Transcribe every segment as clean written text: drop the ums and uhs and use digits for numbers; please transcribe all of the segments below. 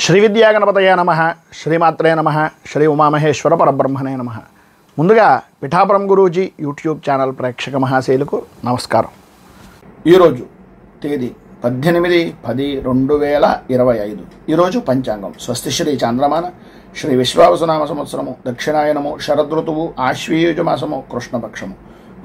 శ్రీ విద్యాగణపతయ నమః, శ్రీమాత్రే నమః, శ్రీ ఉమామహేశ్వర పరబ్రహ్మణే నమః. ముందుగా పిఠాపురం గురూజీ యూట్యూబ్ ఛానల్ ప్రేక్షక మహాశైలకు నమస్కారం. ఈరోజు తేదీ 18/10/2025. ఈరోజు పంచాంగం స్వస్తి శ్రీ చాంద్రమాన శ్రీ విశ్వావసునామ సంవత్సరము దక్షిణాయనము శరదృతువు ఆశ్వీయుజ మాసము కృష్ణపక్షము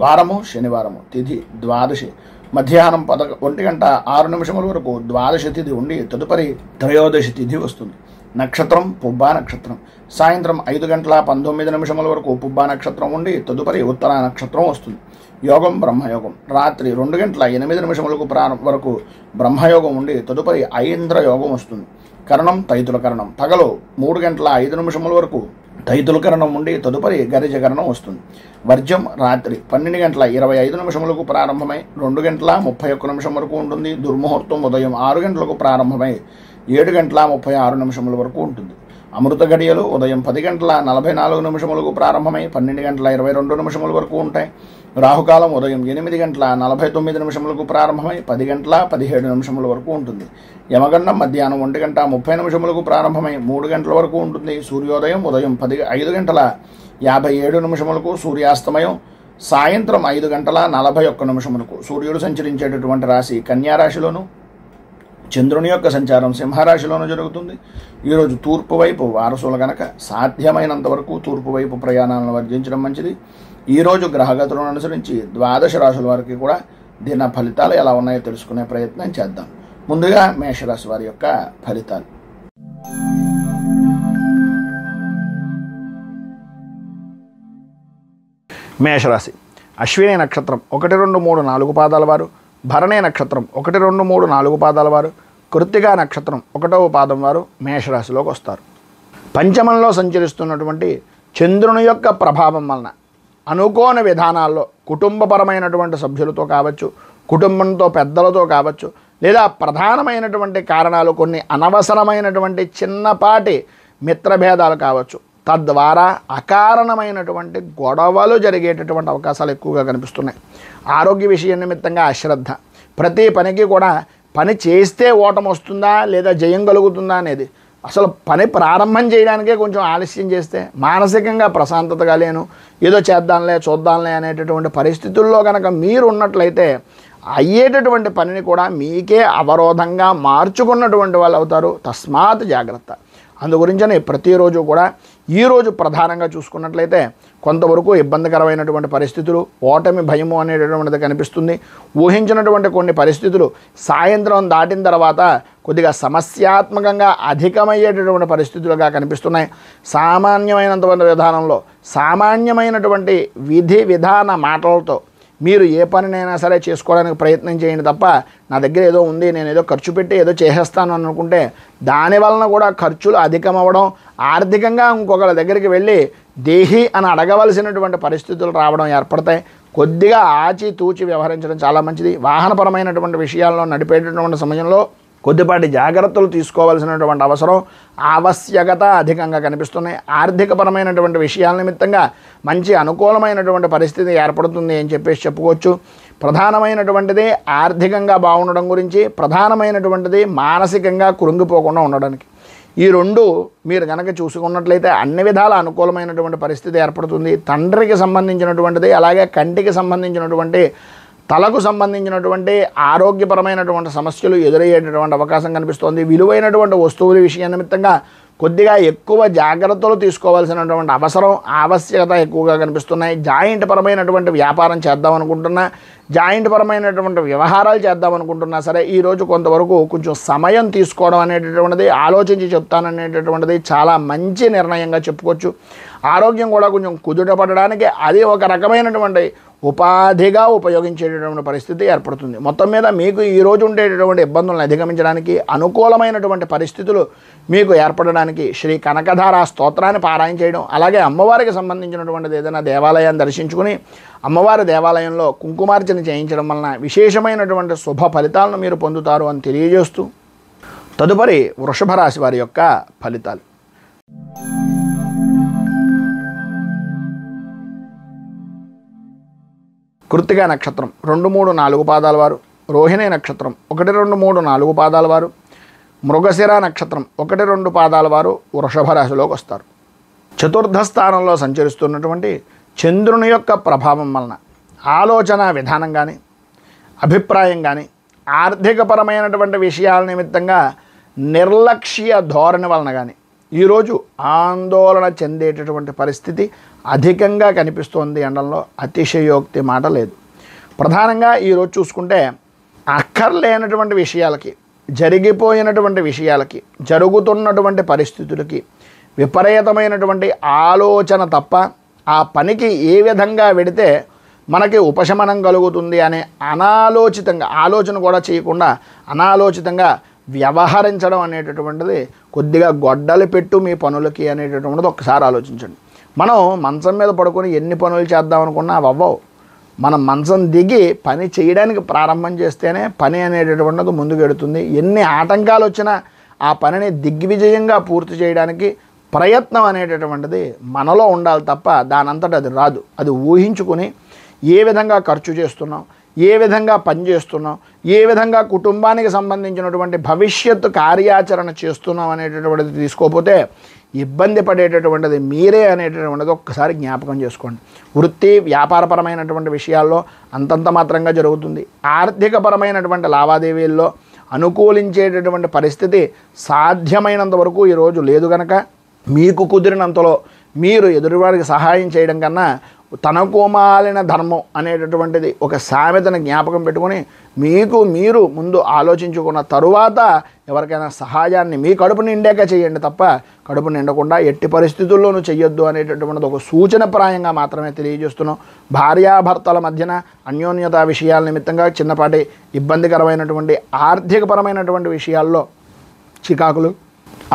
వారము శనివారము తిథి ద్వాదశి మధ్యాహ్నం 1:06 వరకు ద్వాదశి తిథి ఉండి తదుపరి త్రయోదశి తిథి వస్తుంది. నక్షత్రం పుబ్బా నక్షత్రం. సాయంత్రం 5:19 వరకు పుబ్బా నక్షత్రం ఉండి తదుపరి ఉత్తర నక్షత్రం వస్తుంది. యోగం బ్రహ్మయోగం. రాత్రి 2:08 వరకు బ్రహ్మయోగం ఉండి తదుపరి ఐంద్ర యోగం వస్తుంది. కరణం తైతుల కరణం. పగలు 3:05 వరకు తైతుల కరణం ఉండి తదుపరి గరిజ కరణం వస్తుంది. వర్జ్యం రాత్రి 12:25 ప్రారంభమై 2:31 వరకు ఉంటుంది. దుర్ముహూర్తం ఉదయం 6 గంటలకు ప్రారంభమై 7:36 వరకు ఉంటుంది. అమృత గడియలు ఉదయం 10:44 ప్రారంభమై 12:22 వరకు ఉంటాయి. రాహుకాలం ఉదయం 8:49 ప్రారంభమై 10:17 వరకు ఉంటుంది. యమగండం మధ్యాహ్నం 1:30 ప్రారంభమై 3 గంటల వరకు ఉంటుంది. సూర్యోదయం ఉదయం 5:57 సూర్యాస్తమయం సాయంత్రం 5:41 సూర్యుడు సంచరించేటటువంటి రాశి కన్యారాశిలోను, చంద్రుని యొక్క సంచారం సింహరాశిలోనూ జరుగుతుంది. ఈరోజు తూర్పు వైపు వారసులు గనక సాధ్యమైనంత వరకు తూర్పు వైపు ప్రయాణాలను వర్జించడం మంచిది. ఈరోజు గ్రహగతులను అనుసరించి ద్వాదశ రాశుల వారికి కూడా దిన ఫలితాలు ఎలా ఉన్నాయో తెలుసుకునే ప్రయత్నం చేద్దాం. ముందుగా మేషరాశి వారి యొక్క ఫలితాలు. మేషరాశి అశ్విని నక్షత్రం 1, 2, 3, 4 పాదాల వారు, భరణి నక్షత్రం 1, 2, 3, 4 పాదాల వారు, కృత్తికా నక్షత్రం 1వ పాదం వారు మేషరాశిలోకి వస్తారు. పంచమంలో సంచరిస్తున్నటువంటి చంద్రుని యొక్క ప్రభావం వలన అనుకోని విధానాల్లో కుటుంబపరమైనటువంటి సభ్యులతో కావచ్చు, కుటుంబంతో పెద్దలతో కావచ్చు, లేదా ప్రధానమైనటువంటి కారణాలు కొన్ని అనవసరమైనటువంటి చిన్నపాటి మిత్రభేదాలు కావచ్చు, తద్వారా అకారణమైనటువంటి గొడవలు జరిగేటటువంటి అవకాశాలు ఎక్కువగా కనిపిస్తున్నాయి. ఆరోగ్య విషయం నిమిత్తంగా అశ్రద్ధ. ప్రతి పనికి కూడా పని చేస్తే ఓటమి వస్తుందా లేదా జయం కలుగుతుందా అనేది, అసలు పని ప్రారంభం చేయడానికే కొంచెం ఆలస్యం చేస్తే మానసికంగా ప్రశాంతతగా లేను, ఏదో చేద్దాంలే చూద్దాంలే అనేటటువంటి పరిస్థితుల్లో కనుక మీరు ఉన్నట్లయితే అయ్యేటటువంటి పనిని కూడా మీకే అవరోధంగా మార్చుకున్నటువంటి వాళ్ళు అవుతారు. తస్మాత్ జాగ్రత్త. అందుగురించని ప్రతిరోజు కూడా ఈరోజు ప్రధానంగా చూసుకున్నట్లయితే కొంతవరకు ఇబ్బందికరమైనటువంటి పరిస్థితులు, ఓటమి భయము అనేటటువంటిది కనిపిస్తుంది. ఊహించినటువంటి కొన్ని పరిస్థితులు సాయంత్రం దాటిన తర్వాత కొద్దిగా సమస్యాత్మకంగా అధికమయ్యేటటువంటి పరిస్థితులుగా కనిపిస్తున్నాయి. సామాన్యమైనంత విధానంలో సామాన్యమైనటువంటి విధి విధాన మాటలతో మీరు ఏ పనినైనా సరే చేసుకోవడానికి ప్రయత్నం చేయండి తప్ప నా దగ్గర ఏదో ఉంది నేను ఏదో ఖర్చు పెట్టి ఏదో చేసేస్తాను అనుకుంటే దానివలన కూడా ఖర్చులు అధికమవ్వడం, ఆర్థికంగా ఇంకొకరి దగ్గరికి వెళ్ళి దేహి అని అడగవలసినటువంటి పరిస్థితులు రావడం ఏర్పడతాయి. కొద్దిగా ఆచితూచి వ్యవహరించడం చాలా మంచిది. వాహనపరమైనటువంటి విషయాల్లో నడిపేటటువంటి సమయంలో కొద్దిపాటి జాగ్రత్తలు తీసుకోవాల్సినటువంటి అవసరం ఆవశ్యకత అధికంగా కనిపిస్తున్నాయి. ఆర్థికపరమైనటువంటి విషయాల నిమిత్తంగా మంచి అనుకూలమైనటువంటి పరిస్థితి ఏర్పడుతుంది అని చెప్పేసి చెప్పుకోవచ్చు. ప్రధానమైనటువంటిది ఆర్థికంగా బాగుండడం గురించి, ప్రధానమైనటువంటిది మానసికంగా కృంగిపోకుండా ఉండడానికి. ఈ రెండు మీరు కనుక చూసుకున్నట్లయితే అన్ని విధాల అనుకూలమైనటువంటి పరిస్థితి ఏర్పడుతుంది. తండ్రికి సంబంధించినటువంటిది, అలాగే కంటికి సంబంధించినటువంటి, తలకు సంబంధించినటువంటి ఆరోగ్యపరమైనటువంటి సమస్యలు ఎదురయ్యేటటువంటి అవకాశం కనిపిస్తోంది. విలువైనటువంటి వస్తువుల విషయం నిమిత్తంగా కొద్దిగా ఎక్కువ జాగ్రత్తలు తీసుకోవాల్సినటువంటి అవసరం ఆవశ్యకత ఎక్కువగా కనిపిస్తున్నాయి. జాయింట్ పరమైనటువంటి వ్యాపారం చేద్దామనుకుంటున్నా, జాయింట్ పరమైనటువంటి వ్యవహారాలు చేద్దామనుకుంటున్నా సరే ఈరోజు కొంతవరకు కొంచెం సమయం తీసుకోవడం అనేటటువంటిది, ఆలోచించి చెప్తాననేటటువంటిది చాలా మంచి నిర్ణయంగా చెప్పుకోవచ్చు. ఆరోగ్యం కూడా కొంచెం కుదుటపడడానికి అది ఒక రకమైనటువంటి ఉపాధిగా ఉపయోగించేటటువంటి పరిస్థితి ఏర్పడుతుంది. మొత్తం మీద మీకు ఈరోజు ఉండేటటువంటి ఇబ్బందులను అధిగమించడానికి, అనుకూలమైనటువంటి పరిస్థితులు మీకు ఏర్పడడానికి శ్రీ కనకధార స్తోత్రాన్ని పారాయణ చేయడం, అలాగే అమ్మవారికి సంబంధించినటువంటిది ఏదైనా దేవాలయాన్ని దర్శించుకుని అమ్మవారి దేవాలయంలో కుంకుమార్చన చేయించడం వలన విశేషమైనటువంటి శుభ ఫలితాలను మీరు పొందుతారు అని తెలియజేస్తూ తదుపరి వృషభ రాశి వారి యొక్క ఫలితాలు. కృత్తికా నక్షత్రం 2, 3, 4 పాదాల వారు, రోహిణి నక్షత్రం 1, 2, 3, 4 పాదాల వారు, మృగశిర నక్షత్రం 1-2 పాదాల వారు వృషభ రాశిలోకి వస్తారు. చతుర్థ స్థానంలో సంచరిస్తున్నటువంటి చంద్రుని యొక్క ప్రభావం వలన ఆలోచన విధానం కానీ, అభిప్రాయం కానీ, ఆర్థికపరమైనటువంటి విషయాల నిమిత్తంగా నిర్లక్ష్య ధోరణి వలన కానీ ఈరోజు ఆందోళన చెందేటటువంటి పరిస్థితి అధికంగా కనిపిస్తోంది అనడంలో అతిశయోక్తి మాట లేదు. ప్రధానంగా ఈరోజు చూసుకుంటే అక్కర్లేనటువంటి విషయాలకి, జరిగిపోయినటువంటి విషయాలకి, జరుగుతున్నటువంటి పరిస్థితులకి విపరీతమైనటువంటి ఆలోచన తప్ప ఆ పనికి ఏ విధంగా వెడితే మనకి ఉపశమనం కలుగుతుంది అనే అనాలోచితంగా, ఆలోచన కూడా చేయకుండా అనాలోచితంగా వ్యవహరించడం అనేటటువంటిది కొద్దిగా గొడ్డలి పెట్టు మీ పనులకి అనేటటువంటిది ఒక్కసారి ఆలోచించండి. మనం మంచం మీద పడుకొని ఎన్ని పనులు చేద్దాం అనుకున్నా అవి అవ్వవు. మనం మంచం దిగి పని చేయడానికి ప్రారంభం చేస్తేనే పని అనేటటువంటిది ముందుకు వెడుతుంది. ఎన్ని ఆటంకాలు వచ్చినా ఆ పనిని దిగ్విజయంగా పూర్తి చేయడానికి ప్రయత్నం అనేటటువంటిది మనలో ఉండాలి తప్ప దానంతట అది రాదు. అది ఊహించుకుని ఏ విధంగా ఖర్చు చేస్తున్నాం, ఏ విధంగా పని చేస్తున్నాం, ఏ విధంగా కుటుంబానికి సంబంధించినటువంటి భవిష్యత్తు కార్యాచరణ చేస్తున్నాం అనేటటువంటిది తీసుకోకపోతే ఇబ్బంది పడేటటువంటిది మీరే అనేటటువంటిది ఒక్కసారి జ్ఞాపకం చేసుకోండి. వృత్తి వ్యాపారపరమైనటువంటి విషయాల్లో అంతంత మాత్రంగా జరుగుతుంది. ఆర్థికపరమైనటువంటి లావాదేవీల్లో అనుకూలించేటటువంటి పరిస్థితి సాధ్యమైనంత వరకు ఈరోజు లేదు కనుక మీకు కుదిరినంతలో మీరు ఎదురువారికి సహాయం చేయడం కన్నా తనకు మాలిన ధర్మం అనేటటువంటిది ఒక సామెతను జ్ఞాపకం పెట్టుకొని మీకు మీరు ముందు ఆలోచించుకున్న తరువాత ఎవరికైనా సహాయాన్ని మీ కడుపు నిండాక చేయండి తప్ప కడుపు నిండకుండా ఎట్టి పరిస్థితుల్లోనూ చెయ్యొద్దు అనేటటువంటిది ఒక సూచనప్రాయంగా మాత్రమే తెలియజేస్తున్నాం. భార్యాభర్తల మధ్యన అన్యోన్యత విషయాల నిమిత్తంగా చిన్నపాటి ఇబ్బందికరమైనటువంటి ఆర్థికపరమైనటువంటి విషయాల్లో చికాకులు,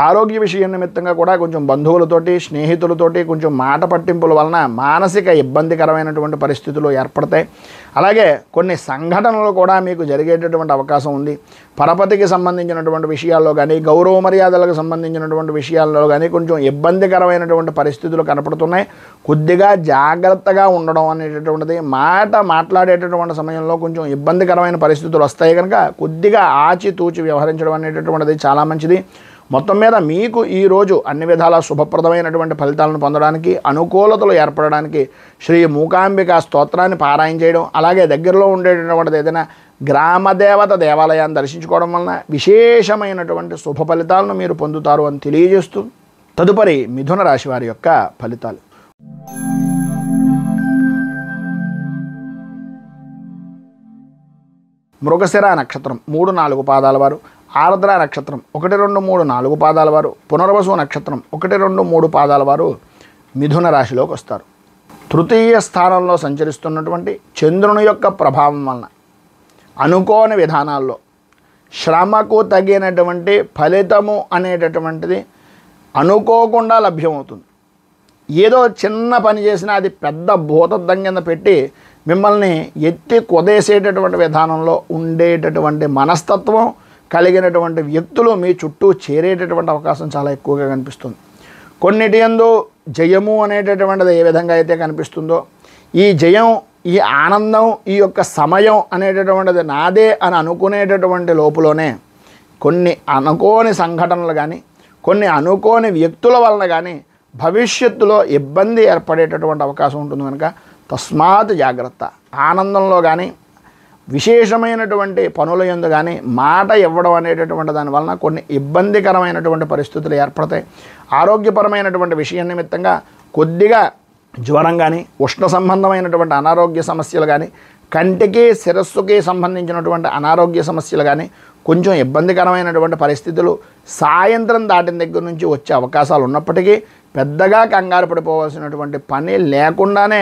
ఆరోగ్య విషయం నిమిత్తంగా కూడా కొంచెం బంధువులతోటి, స్నేహితులతోటి కొంచెం మాట పట్టింపుల వలన మానసిక ఇబ్బందికరమైనటువంటి పరిస్థితులు ఏర్పడతాయి. అలాగే కొన్ని సంఘటనలు కూడా మీకు జరిగేటటువంటి అవకాశం ఉంది. పరపతికి సంబంధించినటువంటి విషయాల్లో కానీ, గౌరవ మర్యాదలకు సంబంధించినటువంటి విషయాల్లో కానీ కొంచెం ఇబ్బందికరమైనటువంటి పరిస్థితులు కనపడుతున్నాయి. కొద్దిగా జాగ్రత్తగా ఉండడం అనేటటువంటిది, మాట్లాడేటటువంటి సమయంలో కొంచెం ఇబ్బందికరమైన పరిస్థితులు వస్తాయి కనుక కొద్దిగా ఆచితూచి వ్యవహరించడం అనేటటువంటిది చాలా మంచిది. మొత్తం మీద మీకు ఈరోజు అన్ని విధాల శుభప్రదమైనటువంటి ఫలితాలను పొందడానికి, అనుకూలతలు ఏర్పడడానికి శ్రీ మూకాంబిక స్తోత్రాన్ని పారాయణ చేయడం, అలాగే దగ్గరలో ఉండేటటువంటిది ఏదైనా గ్రామదేవత దేవాలయాన్ని దర్శించుకోవడం వలన విశేషమైనటువంటి శుభ ఫలితాలను మీరు పొందుతారు అని తెలియజేస్తూ తదుపరి మిథున రాశి వారి యొక్క ఫలితాలు. మృగశిర నక్షత్రం 3-4 పాదాల వారు, ఆర్ద్ర నక్షత్రం 1, 2, 3, 4 పాదాల వారు, పునర్వసు నక్షత్రం 1, 2, 3 పాదాల వారు మిథున రాశిలోకి వస్తారు. తృతీయ స్థానంలో సంచరిస్తున్నటువంటి చంద్రుని యొక్క ప్రభావం వలన అనుకోని విధానాల్లో శ్రమకు తగినటువంటి ఫలితము అనేటటువంటిది అనుకోకుండా లభ్యమవుతుంది. ఏదో చిన్న పని చేసినా అది పెద్ద భూతద్దం కింద పెట్టి మిమ్మల్ని ఎత్తి కొదేసేటటువంటి విధానంలో ఉండేటటువంటి మనస్తత్వం కలిగినటువంటి వ్యక్తులు మీ చుట్టూ చేరేటటువంటి అవకాశం చాలా ఎక్కువగా కనిపిస్తుంది. కొన్నిటి యందు జయము అనేటటువంటిది ఏ విధంగా అయితే కనిపిస్తుందో, ఈ జయం, ఈ ఆనందం, ఈ యొక్క సమయం అనేటటువంటిది నాదే అని అనుకునేటటువంటి లోపులోనే కొన్ని అనుకోని సంఘటనలు కానీ, కొన్ని అనుకోని వ్యక్తుల వలన కానీ భవిష్యత్తులో ఇబ్బంది ఏర్పడేటటువంటి అవకాశం ఉంటుంది కనుక తస్మాత్ జాగ్రత్త. ఆనందంలో కానీ, విశేషమైనటువంటి పనుల యందు కానీ మాట ఇవ్వడం అనేటటువంటి దాని వలన కొన్ని ఇబ్బందికరమైనటువంటి పరిస్థితులు ఏర్పడతాయి. ఆరోగ్యపరమైనటువంటి విషయం నిమిత్తంగా కొద్దిగా జ్వరం కానీ, ఉష్ణ సంబంధమైనటువంటి అనారోగ్య సమస్యలు కానీ, కంటికి శిరస్సుకి సంబంధించినటువంటి అనారోగ్య సమస్యలు కానీ, కొంచెం ఇబ్బందికరమైనటువంటి పరిస్థితులు సాయంత్రం దాటిన దగ్గర నుంచి వచ్చే అవకాశాలు ఉన్నప్పటికీ పెద్దగా కంగారు పడిపోవాల్సినటువంటి పని లేకుండానే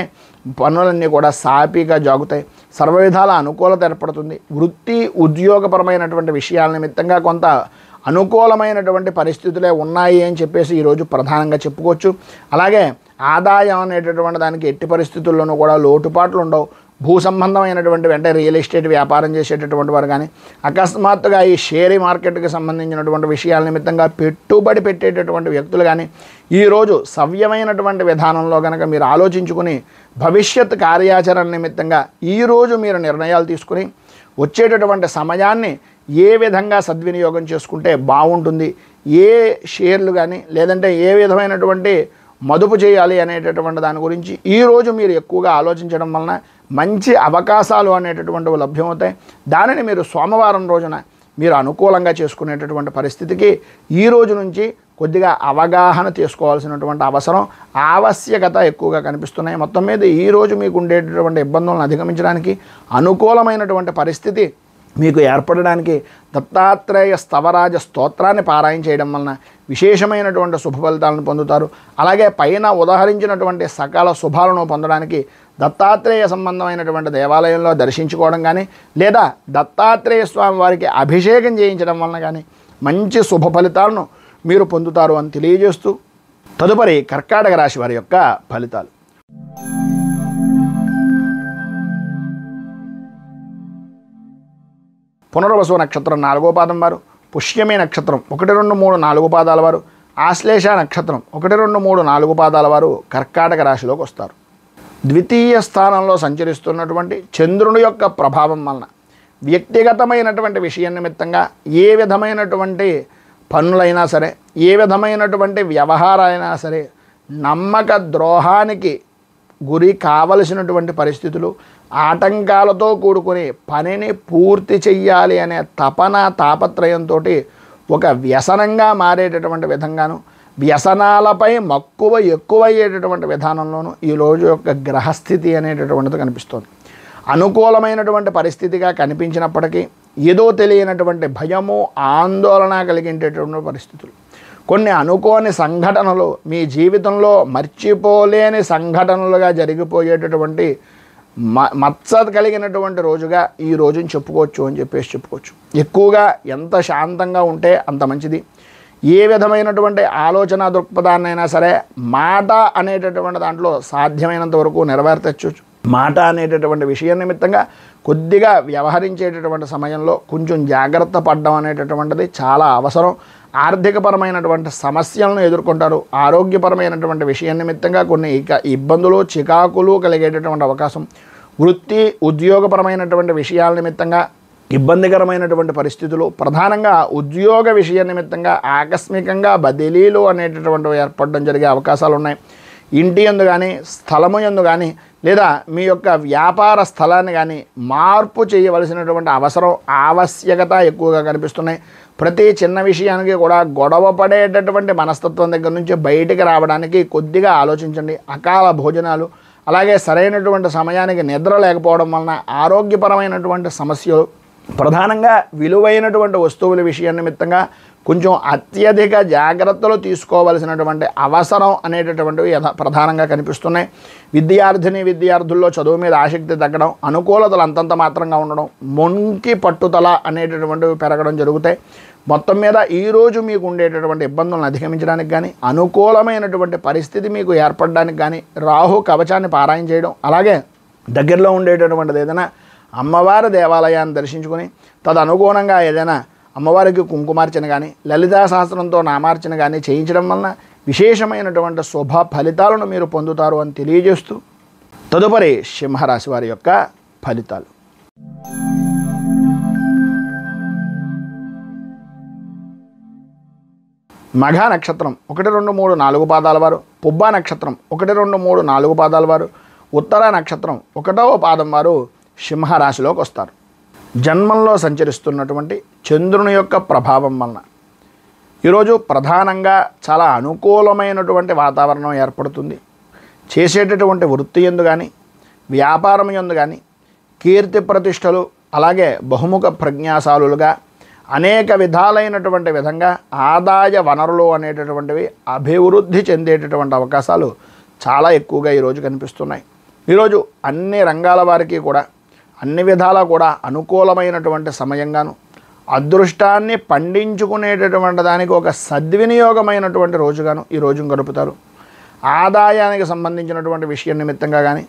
పనులన్నీ కూడా సాపీగా జాగుతాయి. సర్వవిధాల అనుకూలత ఏర్పడుతుంది. వృత్తి ఉద్యోగపరమైనటువంటి విషయాల నిమిత్తంగా కొంత అనుకూలమైనటువంటి పరిస్థితులే ఉన్నాయి అని చెప్పేసి ఈరోజు ప్రధానంగా చెప్పుకోవచ్చు. అలాగే ఆదాయం అనేటటువంటి దానికి ఎట్టి పరిస్థితుల్లోనూ కూడా లోటుపాట్లు ఉండవు. భూ సంబంధమైనటువంటి అంటే రియల్ ఎస్టేట్ వ్యాపారం చేసేటటువంటి వారు కానీ, అకస్మాత్తుగా ఈ షేర్ మార్కెట్కి సంబంధించినటువంటి విషయాల నిమిత్తంగా పెట్టుబడి పెట్టేటటువంటి వ్యక్తులు కానీ ఈరోజు సవ్యమైనటువంటి విధానంలో కనుక మీరు ఆలోచించుకుని భవిష్యత్ కార్యాచరణ నిమిత్తంగా ఈరోజు మీరు నిర్ణయాలు తీసుకుని వచ్చేటటువంటి సమయాన్ని ఏ విధంగా సద్వినియోగం చేసుకుంటే బాగుంటుంది, ఏ షేర్లు కానీ లేదంటే ఏ విధమైనటువంటి మదుపు చేయాలి అనేటటువంటి దాని గురించి ఈరోజు మీరు ఎక్కువగా ఆలోచించడం వలన మంచి అవకాశాలు అనేటటువంటివి లభ్యమవుతాయి. దానిని మీరు సోమవారం రోజున మీరు అనుకూలంగా చేసుకునేటటువంటి పరిస్థితికి ఈ రోజు నుంచి కొద్దిగా అవగాహన తీసుకోవాల్సినటువంటి ఆవశ్యకత ఎక్కువగా కనిపిస్తున్నాయి. మొత్తం మీద ఈరోజు మీకు ఉండేటటువంటి ఇబ్బందులను అధిగమించడానికి అనుకూలమైనటువంటి పరిస్థితి మీకు ఏర్పడడానికి దత్తాత్రేయ స్తవరాజ స్తోత్రాన్ని పారాయణ చేయడం వలన విశేషమైనటువంటి శుభ ఫలితాలను పొందుతారు. అలాగే పైన ఉదాహరించినటువంటి సకల శుభాలను పొందడానికి దత్తాత్రేయ సంబంధమైనటువంటి దేవాలయంలో దర్శించుకోవడం కానీ లేదా దత్తాత్రేయ స్వామి వారికి అభిషేకం చేయించడం వలన కానీ మంచి శుభ ఫలితాలను మీరు పొందుతారు అని తెలియజేస్తూ తదుపరి కర్కాటక రాశి వారి యొక్క ఫలితాలు. పునర్వసు నక్షత్రం 4వ పాదం వారు, పుష్యమి నక్షత్రం 1, 2, 3, 4 పాదాల వారు, ఆశ్లేష నక్షత్రం 1, 2, 3, 4 పాదాల వారు కర్కాటక రాశిలోకి వస్తారు. ద్వితీయ స్థానంలో సంచరిస్తున్నటువంటి చంద్రుని యొక్క ప్రభావం వలన వ్యక్తిగతమైనటువంటి విషయం నిమిత్తంగా ఏ విధమైనటువంటి పనులైనా సరే, ఏ విధమైనటువంటి వ్యవహారాలైనా సరే నమ్మక ద్రోహానికి గురి కావలసినటువంటి పరిస్థితులు, ఆటంకాలతో కూడుకుని పనిని పూర్తి చెయ్యాలి అనే తాపత్రయంతో ఒక వ్యసనంగా మారేటటువంటి విధంగాను, వ్యసనాలపై మక్కువ ఎక్కువయ్యేటటువంటి విధానంలోనూ ఈరోజు యొక్క గ్రహస్థితి అనేటటువంటిది కనిపిస్తుంది. అనుకూలమైనటువంటి పరిస్థితిగా కనిపించినప్పటికీ ఏదో తెలియనటువంటి భయము, ఆందోళన కలిగేటటువంటి పరిస్థితులు, కొన్ని అనుకోని సంఘటనలు మీ జీవితంలో మర్చిపోలేని సంఘటనలుగా జరిగిపోయేటటువంటి మత్స కలిగినటువంటి రోజుగా ఈ రోజుని చెప్పుకోవచ్చు అని చెప్పుకోవచ్చు. ఎక్కువగా ఎంత శాంతంగా ఉంటే అంత మంచిది. ఏ విధమైనటువంటి ఆలోచన దృక్పథాన్నైనా సరే మాట అనేటటువంటి దాంట్లో సాధ్యమైనంత వరకు నెరవేర్చచ్చు. మాట అనేటటువంటి విషయం నిమిత్తంగా కొద్దిగా వ్యవహరించేటటువంటి సమయంలో కొంచెం జాగ్రత్త పడడం అనేటటువంటిది చాలా అవసరం. ఆర్థికపరమైనటువంటి సమస్యలను ఎదుర్కొంటారు. ఆరోగ్యపరమైనటువంటి విషయం నిమిత్తంగా కొన్ని ఇబ్బందులు, చికాకులు కలిగేటటువంటి అవకాశం, వృత్తి ఉద్యోగపరమైనటువంటి విషయాల నిమిత్తంగా ఇబ్బందికరమైనటువంటి పరిస్థితులు, ప్రధానంగా ఉద్యోగ విషయ నిమిత్తంగా ఆకస్మికంగా బదిలీలు అనేటటువంటివి ఏర్పడడం జరిగే అవకాశాలు ఉన్నాయి. ఇంటి యందు కానీ స్థలము యందు కానీ లేదా మీ యొక్క వ్యాపార స్థలాన్ని కానీ మార్పు చేయవలసినటువంటి ఆవశ్యకత ఎక్కువగా కనిపిస్తున్నాయి. ప్రతి చిన్న విషయానికి కూడా గొడవ పడేటటువంటి మనస్తత్వం దగ్గర నుంచి బయటికి రావడానికి కొద్దిగా ఆలోచించండి. అకాల భోజనాలు, అలాగే సరైనటువంటి సమయానికి నిద్ర లేకపోవడం వలన ఆరోగ్యపరమైనటువంటి సమస్యలు, ప్రధానంగా విలువైనటువంటి వస్తువుల విషయం నిమిత్తంగా కొంచెం అత్యధిక జాగ్రత్తలు తీసుకోవలసినటువంటి అవసరం అనేటటువంటివి ప్రధానంగా కనిపిస్తున్నాయి. విద్యార్థుల్లో చదువు మీద ఆసక్తి తగ్గడం, అనుకూలతలు అంతంత మాత్రంగా ఉండడం, మొంకి పట్టుదల అనేటటువంటివి పెరగడం జరుగుతాయి. మొత్తం మీద ఈరోజు మీకు ఉండేటటువంటి ఇబ్బందులను అధిగమించడానికి కానీ, అనుకూలమైనటువంటి పరిస్థితి మీకు ఏర్పడడానికి కానీ రాహు కవచాన్ని పారాయణ చేయడం, అలాగే దగ్గరలో ఉండేటటువంటిది ఏదైనా అమ్మవారి దేవాలయాన్ని దర్శించుకొని తదనుగుణంగా ఏదైనా అమ్మవారికి కుంకుమార్చన కానీ లలితా సహస్రంతో నామార్చన కానీ చేయించడం వలన విశేషమైనటువంటి శుభ ఫలితాలను మీరు పొందుతారు అని తెలియజేస్తూ తదుపరి సింహరాశి వారి యొక్క ఫలితాలు. మఘ నక్షత్రం 1, 2, 3, 4 పాదాల వారు, పుబ్బ నక్షత్రం 1, 2, 3, 4 పాదాల వారు, ఉత్తర నక్షత్రం 1వ పాదం వారు సింహరాశిలోకి వస్తారు. జన్మంలో సంచరిస్తున్నటువంటి చంద్రుని యొక్క ప్రభావం వలన ఈరోజు ప్రధానంగా చాలా అనుకూలమైనటువంటి వాతావరణం ఏర్పడుతుంది. చేసేటటువంటి వృత్తి యందు కానీ వ్యాపారం యందు కానీ కీర్తి ప్రతిష్టలు, అలాగే బహుముఖ ప్రజ్ఞాశాలులుగా అనేక విధాలైనటువంటి విధంగా ఆదాయ వనరులు అనేటటువంటివి అభివృద్ధి చెందేటటువంటి అవకాశాలు చాలా ఎక్కువగా ఈరోజు కనిపిస్తున్నాయి. ఈరోజు అన్ని రంగాల వారికి కూడా అన్ని విధాలా కూడా అనుకూలమైనటువంటి సమయంగాను, అదృష్టాన్ని పండించుకునేటటువంటి దానికి ఒక సద్వినియోగమైనటువంటి రోజుగాను ఈ రోజును గడుపుతారు. ఆదాయానికి సంబంధించినటువంటి విషయం నిమిత్తంగా కానీ,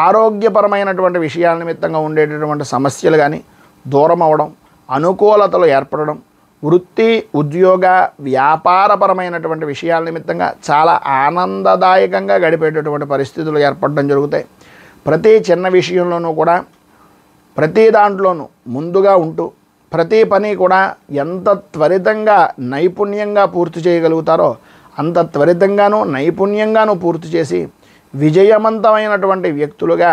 ఆరోగ్యపరమైనటువంటి విషయాల నిమిత్తంగా ఉండేటటువంటి సమస్యలు కానీ దూరం అవ్వడం, అనుకూలతలు ఏర్పడడం, వృత్తి ఉద్యోగ వ్యాపారపరమైనటువంటి విషయాల నిమిత్తంగా చాలా ఆనందదాయకంగా గడిపేటటువంటి పరిస్థితులు ఏర్పడడం జరుగుతాయి. ప్రతి చిన్న విషయంలోనూ కూడా ప్రతి దాంట్లోనూ ముందుగా ఉంటూ ప్రతి పని కూడా ఎంత త్వరితంగా నైపుణ్యంగా పూర్తి చేయగలుగుతారో అంత త్వరితంగానూ నైపుణ్యంగానూ పూర్తి చేసి విజయవంతమైనటువంటి వ్యక్తులుగా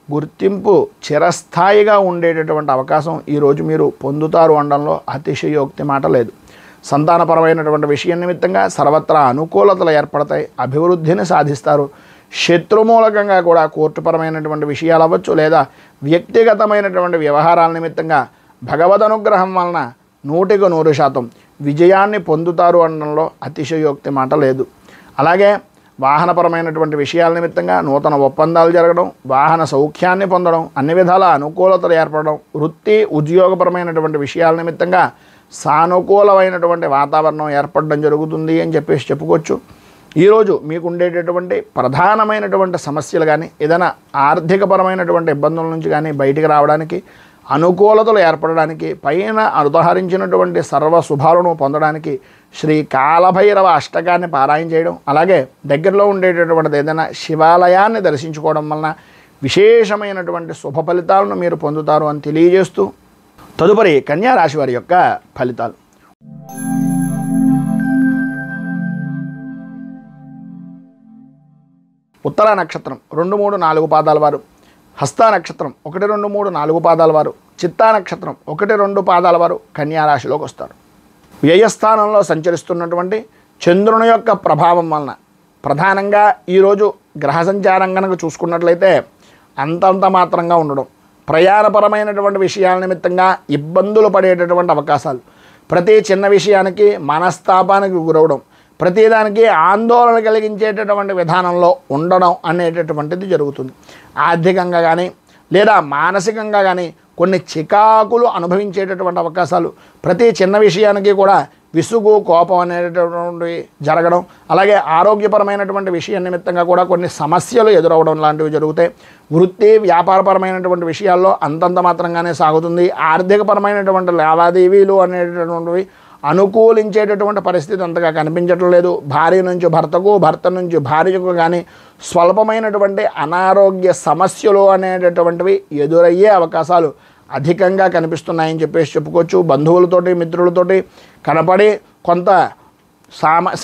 గుర్తింపు చిరస్థాయిగా ఉండేటటువంటి అవకాశం ఈరోజు మీరు పొందుతారు అనడంలో అతిశయోక్తి మాట లేదు. సంతానపరమైనటువంటి విషయం నిమిత్తంగా సర్వత్రా అనుకూలతలు ఏర్పడతాయి, అభివృద్ధిని సాధిస్తారు. శత్రుమూలకంగా కూడా కోర్టుపరమైనటువంటి విషయాలు అవ్వచ్చు లేదా వ్యక్తిగతమైనటువంటి వ్యవహారాల నిమిత్తంగా భగవద్ అనుగ్రహం వలన 100% విజయాన్ని పొందుతారు అనడంలో అతిశయోక్తి మాట లేదు. అలాగే వాహనపరమైనటువంటి విషయాల నిమిత్తంగా నూతన ఒప్పందాలు జరగడం, వాహన సౌఖ్యాన్ని పొందడం, అన్ని విధాల అనుకూలతలు ఏర్పడడం, వృత్తి ఉద్యోగపరమైనటువంటి విషయాల నిమిత్తంగా సానుకూలమైనటువంటి వాతావరణం ఏర్పడడం జరుగుతుంది అని చెప్పేసి చెప్పుకోవచ్చు. ఈరోజు మీకు ఉండేటటువంటి ప్రధానమైనటువంటి సమస్యలు కానీ ఏదైనా ఆర్థికపరమైనటువంటి ఇబ్బందుల నుంచి కానీ బయటికి రావడానికి, అనుకూలతలు ఏర్పడడానికి, పైన ఉదహరించినటువంటి సర్వ శుభాలను పొందడానికి శ్రీ కాలభైరవ అష్టకాన్ని పారాయణ చేయడం, అలాగే దగ్గరలో ఉండేటటువంటిది ఏదైనా శివాలయాన్ని దర్శించుకోవడం వలన విశేషమైనటువంటి శుభ ఫలితాలను మీరు పొందుతారు అని తెలియజేస్తూ తదుపరి కన్యా రాశి వారి యొక్క ఫలితాలు. ఉత్తర నక్షత్రం 2, 3, 4 పాదాల వారు, హస్త నక్షత్రం 1, 2, 3, 4 పాదాల వారు, చిత్తా నక్షత్రం 1, 2 పాదాల వారు కన్యా రాశిలోకి వస్తారు. వ్యయస్థానంలో సంచరిస్తున్నటువంటి చంద్రుని యొక్క ప్రభావం వలన ప్రధానంగా ఈరోజు గ్రహ సంచారం కనుక చూసుకున్నట్లయితే అంతంత మాత్రంగా ఉండడం, ప్రయాణపరమైనటువంటి విషయాల నిమిత్తంగా ఇబ్బందులు పడేటటువంటి అవకాశాలు, ప్రతి చిన్న విషయానికి మనస్తాపానికి గురవడం, ప్రతిదానికి ఆందోళన కలిగించేటటువంటి విధానంలో ఉండడం అనేటటువంటిది జరుగుతుంది. ఆర్థికంగా కానీ లేదా మానసికంగా కానీ కొన్ని చికాకులు అనుభవించేటటువంటి అవకాశాలు, ప్రతి చిన్న విషయానికి కూడా విసుగు కోపం అనేటటువంటి జరగడం, అలాగే ఆరోగ్యపరమైనటువంటి విషయం నిమిత్తంగా కూడా కొన్ని సమస్యలు ఎదురవడం లాంటివి జరుగుతాయి. వృత్తి వ్యాపారపరమైనటువంటి విషయాల్లో అంతంత మాత్రంగానే సాగుతుంది. ఆర్థికపరమైనటువంటి లావాదేవీలు అనేటటువంటివి అనుకూలించేటటువంటి పరిస్థితి అంతగా కనిపించటం లేదు. భార్య నుంచి భర్తకు, భర్త నుంచి భార్యకు కానీ స్వల్పమైనటువంటి అనారోగ్య సమస్యలు అనేటటువంటివి ఎదురయ్యే అవకాశాలు అధికంగా కనిపిస్తున్నాయని చెప్పేసి చెప్పుకోవచ్చు. బంధువులతోటి మిత్రులతోటి కనపడి కొంత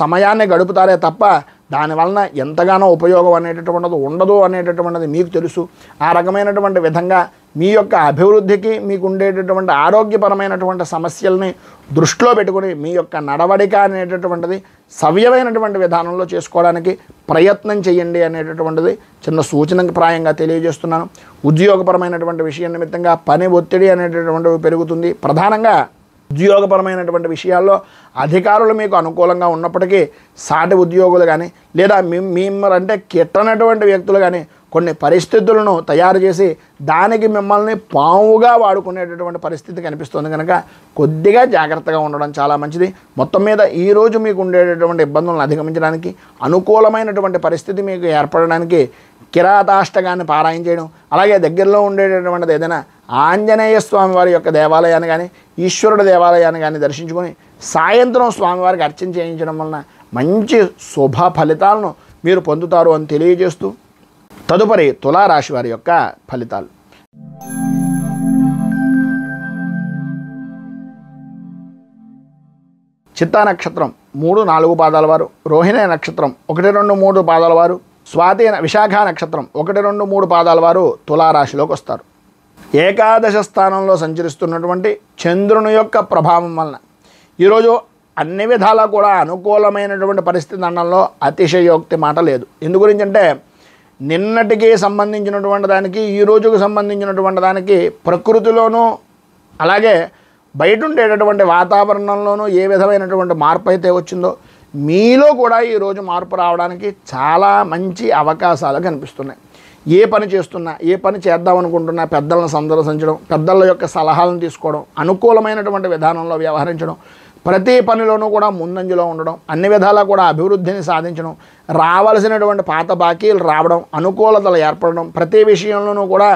సమయాన్ని గడుపుతారే తప్ప దానివలన ఎంతగానో ఉపయోగం అనేటటువంటిది ఉండదు అనేటటువంటిది మీకు తెలుసు. ఆ రకమైనటువంటి విధంగా మీ యొక్క అభివృద్ధికి, మీకు ఉండేటటువంటి ఆరోగ్యపరమైనటువంటి సమస్యల్ని దృష్టిలో పెట్టుకుని మీ యొక్క నడవడిక అనేటటువంటిది సవ్యమైనటువంటి విధానంలో చేసుకోవడానికి ప్రయత్నం చేయండి అనేటటువంటిది చిన్న సూచనకు ప్రాయంగా తెలియజేస్తున్నాను. ఉద్యోగపరమైనటువంటి విషయం నిమిత్తంగా పని ఒత్తిడి అనేటటువంటివి పెరుగుతుంది. ప్రధానంగా ఉద్యోగపరమైనటువంటి విషయాల్లో అధికారులు మీకు అనుకూలంగా ఉన్నప్పటికీ సాటి ఉద్యోగులు కానీ లేదా మిమ్మల్ని కిట్టనటువంటి వ్యక్తులు కానీ కొన్ని పరిస్థితులను తయారు చేసి దానికి మిమ్మల్ని పావుగా వాడుకునేటటువంటి పరిస్థితి కనిపిస్తుంది. కనుక కొద్దిగా జాగ్రత్తగా ఉండడం చాలా మంచిది. మొత్తం మీద ఈరోజు మీకు ఉండేటటువంటి ఇబ్బందులను అధిగమించడానికి, అనుకూలమైనటువంటి పరిస్థితి మీకు ఏర్పడడానికి కిరాతాష్టకాన్ని పారాయణ చేయడం, అలాగే దగ్గరలో ఉండేటటువంటిది ఏదైనా ఆంజనేయ స్వామి వారి యొక్క దేవాలయాన్ని కానీ ఈశ్వరుడు దేవాలయాన్ని కానీ దర్శించుకొని సాయంత్రం స్వామివారికి అర్చన చేయించడం వలన మంచి శుభ ఫలితాలను మీరు పొందుతారు అని తెలియజేస్తూ తదుపరి తులారాశి వారి యొక్క ఫలితాలు. చిత్తా నక్షత్రం 3, 4 పాదాల వారు, రోహిణి నక్షత్రం 1, 2, 3 పాదాల వారు, స్వాతి విశాఖ నక్షత్రం 1, 2, 3 పాదాల వారు తులారాశిలోకి వస్తారు. ఏకాదశ స్థానంలో సంచరిస్తున్నటువంటి చంద్రుని యొక్క ప్రభావం వలన ఈరోజు అన్ని విధాలా కూడా అనుకూలమైనటువంటి పరిస్థితి అనడంలో అతిశయోక్తి మాట లేదు. ఎందు గురించి అంటే నిన్నటికి సంబంధించినటువంటి దానికి ఈ రోజుకు సంబంధించినటువంటి దానికి ప్రకృతిలోనూ అలాగే బయట ఉండేటటువంటి వాతావరణంలోనూ ఏ విధమైనటువంటి మార్పు అయితే వచ్చిందో మీలో కూడా ఈరోజు మార్పు రావడానికి చాలా మంచి అవకాశాలు కనిపిస్తున్నాయి. ఏ పని చేస్తున్నా, ఏ పని చేద్దాం అనుకుంటున్నా పెద్దలను సందర్శించడం, పెద్దల యొక్క సలహాలను తీసుకోవడం, అనుకూలమైనటువంటి విధానంలో వ్యవహరించడం, ప్రతి పనిలోనూ కూడా ముందంజలో ఉండడం, అన్ని విధాలా కూడా అభివృద్ధిని సాధించడం, రావాల్సినటువంటి పాత బాకీలు రావడం, అనుకూలతలు ఏర్పడడం, ప్రతి విషయంలోనూ కూడా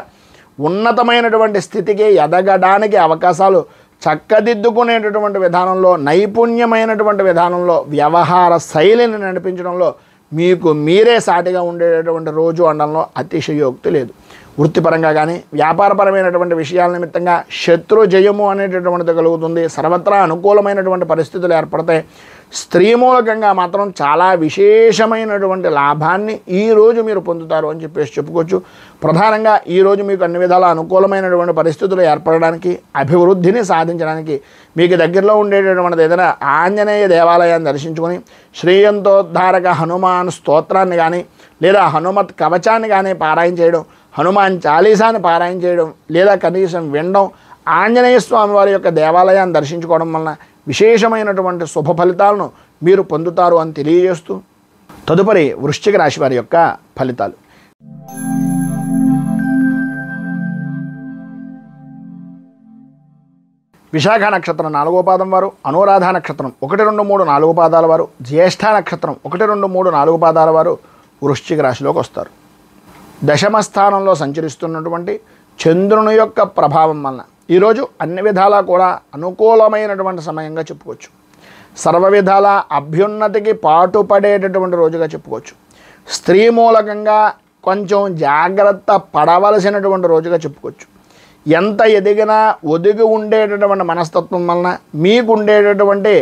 ఉన్నతమైనటువంటి స్థితికి ఎదగడానికి అవకాశాలు చక్కదిద్దుకునేటటువంటి విధానంలో, నైపుణ్యమైనటువంటి విధానంలో వ్యవహార శైలిని నడిపించడంలో మీకు మీరే సాటిగా ఉండేటటువంటి రోజు అనడంలో అతిశయోక్తి లేదు. వృత్తిపరంగా కానీ వ్యాపారపరమైనటువంటి విషయాల నిమిత్తంగా శత్రు జయము అనేటటువంటిది కలుగుతుంది. సర్వత్రా అనుకూలమైనటువంటి పరిస్థితులు ఏర్పడతాయి. స్త్రీ మూలకంగా మాత్రం చాలా విశేషమైనటువంటి లాభాన్ని ఈరోజు మీరు పొందుతారు అని చెప్పేసి చెప్పుకోవచ్చు. ప్రధానంగా ఈరోజు మీకు అన్ని విధాల అనుకూలమైనటువంటి పరిస్థితులు ఏర్పడడానికి, అభివృద్ధిని సాధించడానికి మీకు దగ్గరలో ఉండేటటువంటిది ఏదైనా ఆంజనేయ దేవాలయాన్ని దర్శించుకొని శ్రీయంతోద్ధారక హనుమాన్ స్తోత్రాన్ని కానీ లేదా హనుమత్ కవచాన్ని కానీ పారాయణ చేయడం, హనుమాన్ చాలీసాని పారాయణ చేయడం లేదా కనీసం వినడం, ఆంజనేయ స్వామి వారి యొక్క దేవాలయాన్ని దర్శించుకోవడం వలన విశేషమైనటువంటి శుభ ఫలితాలను మీరు పొందుతారు అని తెలియజేస్తూ తదుపరి వృశ్చిక రాశి వారి యొక్క ఫలితాలు. విశాఖ నక్షత్రం 4వ పాదం వారు, అనురాధ నక్షత్రం 1, 2, 3, 4 పాదాల వారు, జ్యేష్ఠ నక్షత్రం 1, 2, 3, 4 పాదాల వారు వృశ్చిక రాశిలోకి వస్తారు. దశమ స్థానంలో సంచరిస్తున్నటువంటి చంద్రుని యొక్క ప్రభావం వలన ఈరోజు అన్ని విధాలా కూడా అనుకూలమైనటువంటి సమయంగా చెప్పుకోవచ్చు. సర్వ విధాల అభ్యున్నతికి పాటుపడేటటువంటి రోజుగా చెప్పుకోవచ్చు. స్త్రీ మూలకంగా కొంచెం జాగ్రత్త పడవలసినటువంటి రోజుగా చెప్పుకోవచ్చు. ఎంత ఎదిగినా ఒదిగి ఉండేటటువంటి మనస్తత్వం వలన మీకు ఉండేటటువంటి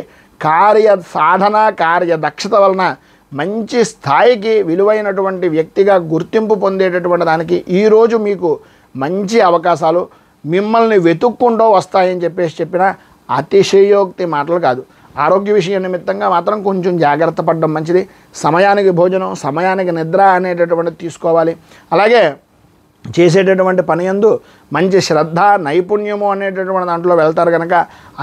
కార్య సాధన కార్యదక్షత వలన మంచి స్థాయికి విలువైనటువంటి వ్యక్తిగా గుర్తింపు పొందేటటువంటి దానికి ఈరోజు మీకు మంచి అవకాశాలు మిమ్మల్ని వెతుక్కుంటూ వస్తాయని చెప్పిన అతిశయోక్తి మాటలు కాదు. ఆరోగ్య విషయం నిమిత్తంగా మాత్రం కొంచెం జాగ్రత్త పడడం మంచిది. సమయానికి భోజనం, సమయానికి నిద్ర అనేటటువంటిది తీసుకోవాలి. అలాగే చేసేటటువంటి పని యందు మంచి శ్రద్ధ, నైపుణ్యము అనేటటువంటి దాంట్లో వెళ్తారు కనుక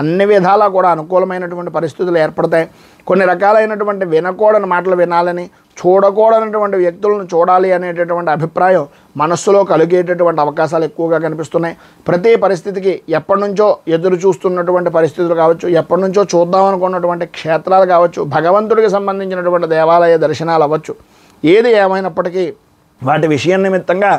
అన్ని విధాలా కూడా అనుకూలమైనటువంటి పరిస్థితులు ఏర్పడతాయి. కొన్ని రకాలైనటువంటి వినకూడని మాటలు వినాలని, చూడకూడనటువంటి వ్యక్తులను చూడాలి అనేటటువంటి అభిప్రాయం మనస్సులో కలిగేటటువంటి అవకాశాలు ఎక్కువగా కనిపిస్తున్నాయి. ప్రతి పరిస్థితికి ఎప్పటి నుంచో ఎదురు చూస్తున్నటువంటి పరిస్థితులు కావచ్చు, ఎప్పటి నుంచో చూద్దాం అనుకున్నటువంటి క్షేత్రాలు కావచ్చు, భగవంతుడికి సంబంధించినటువంటి దేవాలయ దర్శనాలు అవ్వచ్చు, ఏది ఏమైనప్పటికీ వాటి విషయం నిమిత్తంగా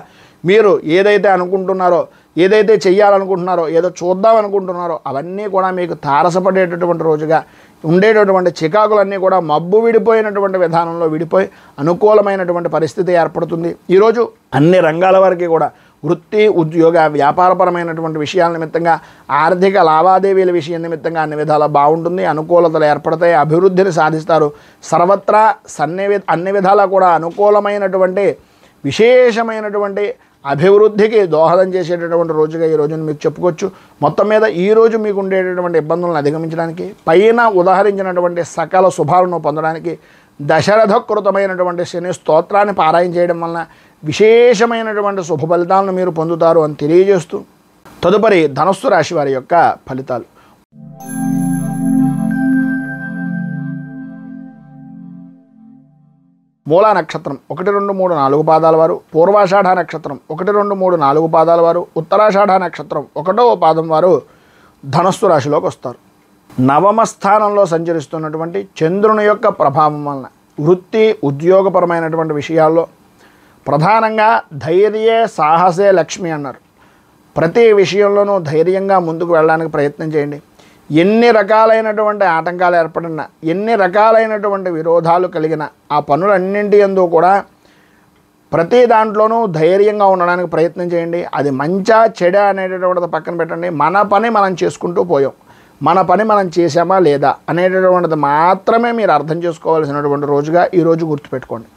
మీరు ఏదైతే అనుకుంటున్నారో, ఏదైతే చెయ్యాలనుకుంటున్నారో, ఏదో చూద్దాం అనుకుంటున్నారో అవన్నీ కూడా మీకు తారసపడేటటువంటి రోజుగా ఉండేటటువంటి చికాకులన్నీ కూడా మబ్బు విడిపోయినటువంటి విధానంలో విడిపోయి అనుకూలమైనటువంటి పరిస్థితి ఏర్పడుతుంది. ఈరోజు అన్ని రంగాల వారికి కూడా వృత్తి, ఉద్యోగ, వ్యాపారపరమైనటువంటి విషయాల నిమిత్తంగా, ఆర్థిక లావాదేవీల విషయం నిమిత్తంగా అన్ని విధాలా బాగుంటుంది. అనుకూలతలు ఏర్పడతాయి, అభివృద్ధిని సాధిస్తారు. సర్వత్రా అన్ని విధాలా కూడా అనుకూలమైనటువంటి విశేషమైనటువంటి అభివృద్ధికి దోహదం చేసేటటువంటి రోజుగా ఈ రోజును మీకు చెప్పుకోవచ్చు. మొత్తం మీద ఈరోజు మీకు ఉండేటటువంటి ఇబ్బందులను అధిగమించడానికి, పైన ఉదాహరించినటువంటి సకల శుభాలను పొందడానికి దశరథకృతమైనటువంటి శని స్తోత్రాన్ని పారాయణ చేయడం వలన విశేషమైనటువంటి శుభ ఫలితాలను మీరు పొందుతారు అని తెలియజేస్తూ తదుపరి ధనస్సు రాశి వారి యొక్క ఫలితాలు. మూలా నక్షత్రం 1, 2, 3, 4 పాదాల వారు, పూర్వాషాఢ నక్షత్రం 1, 2, 3, 4 పాదాల వారు, ఉత్తరాషాఢ నక్షత్రం 1వ పాదం వారు ధనస్సు రాశిలోకి వస్తారు. నవమ స్థానంలో సంచరిస్తున్నటువంటి చంద్రుని యొక్క ప్రభావం వలన వృత్తి, ఉద్యోగపరమైనటువంటి విషయాల్లో ప్రధానంగా ధైర్యే సాహసే లక్ష్మి అన్నారు. ప్రతి విషయంలోనూ ధైర్యంగా ముందుకు వెళ్ళడానికి ప్రయత్నం చేయండి. ఎన్ని రకాలైనటువంటి ఆటంకాలు ఏర్పడినా, ఎన్ని రకాలైనటువంటి విరోధాలు కలిగిన ఆ పనులన్నింటి యందు కూడా ప్రతి దాంట్లోనూ ధైర్యంగా ఉండడానికి ప్రయత్నం చేయండి. అది మంచా చెడ అనేటటువంటిది పక్కన పెట్టండి. మన పని మనం చేసుకుంటూ పోయాం, మన పని మనం చేసామా లేదా అనేటటువంటిది మాత్రమే మీరు అర్థం చేసుకోవాల్సినటువంటి రోజుగా ఈరోజు గుర్తుపెట్టుకోండి.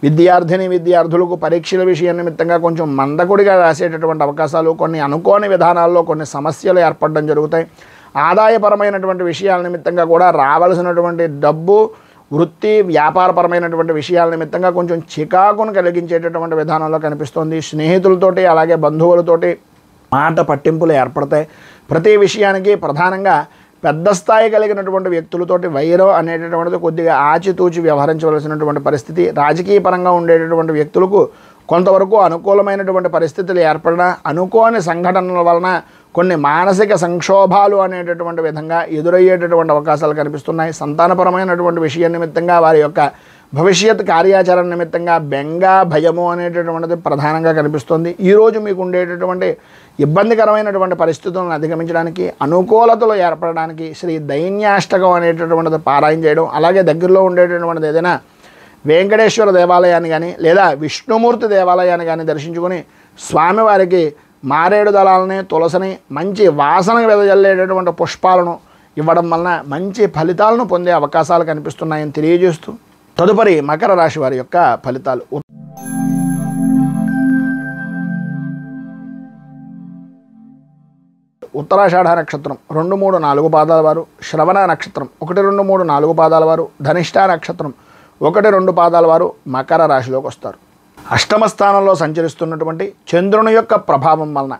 విద్యార్థులకు పరీక్షల విషయం నిమిత్తంగా కొంచెం మందకొడిగా రాసేటటువంటి అవకాశాలు, కొన్ని అనుకోని విధానాల్లో కొన్ని సమస్యలు ఏర్పడడం జరుగుతాయి. ఆదాయపరమైనటువంటి విషయాల నిమిత్తంగా కూడా రావాల్సినటువంటి డబ్బు, వృత్తి, వ్యాపారపరమైనటువంటి విషయాల నిమిత్తంగా కొంచెం చికాకును కలిగించేటటువంటి విధానంలో కనిపిస్తోంది. స్నేహితులతోటి అలాగే బంధువులతోటి మాట పట్టింపులు ఏర్పడతాయి. ప్రతి విషయానికి ప్రధానంగా పెద్ద స్థాయి కలిగినటువంటి వ్యక్తులతోటి వైరం అనేటటువంటిది కొద్దిగా ఆచితూచి వ్యవహరించవలసినటువంటి పరిస్థితి. రాజకీయ పరంగా ఉండేటటువంటి వ్యక్తులకు కొంతవరకు అనుకూలమైనటువంటి పరిస్థితులు ఏర్పడినా అనుకోని సంఘటనల వలన కొన్ని మానసిక సంక్షోభాలు అనేటటువంటి విధంగా ఎదురయ్యేటటువంటి అవకాశాలు కనిపిస్తున్నాయి. సంతానపరమైనటువంటి విషయం నిమిత్తంగా వారి యొక్క భవిష్యత్ కార్యాచరణ నిమిత్తంగా బెంగ, భయము అనేటటువంటిది ప్రధానంగా కనిపిస్తుంది. ఈరోజు మీకు ఉండేటటువంటి ఇబ్బందికరమైనటువంటి పరిస్థితులను అధిగమించడానికి, అనుకూలతలు ఏర్పడడానికి శ్రీ దైన్యాష్టకం అనేటటువంటిది పారాయణ చేయడం, అలాగే దగ్గరలో ఉండేటటువంటిది ఏదైనా వెంకటేశ్వర దేవాలయాన్ని కానీ లేదా విష్ణుమూర్తి దేవాలయాన్ని కానీ దర్శించుకొని స్వామివారికి మారేడు దళాలని, తులసిని, మంచి వాసన వెదజల్లేటటువంటి పుష్పాలను ఇవ్వడం వలన మంచి ఫలితాలను పొందే అవకాశాలు కనిపిస్తున్నాయని తెలియజేస్తూ తదుపరి మకర రాశి వారి యొక్క ఫలితాలు. ఉత్తరాషాఢ నక్షత్రం 2, 3, 4 పాదాల వారు, శ్రవణ నక్షత్రం 1, 2, 3, 4 పాదాల వారు, ధనిష్ఠా నక్షత్రం 1, 2 పాదాల వారు మకర రాశిలోకి వస్తారు. అష్టమ స్థానంలో సంచరిస్తున్నటువంటి చంద్రుని యొక్క ప్రభావం వలన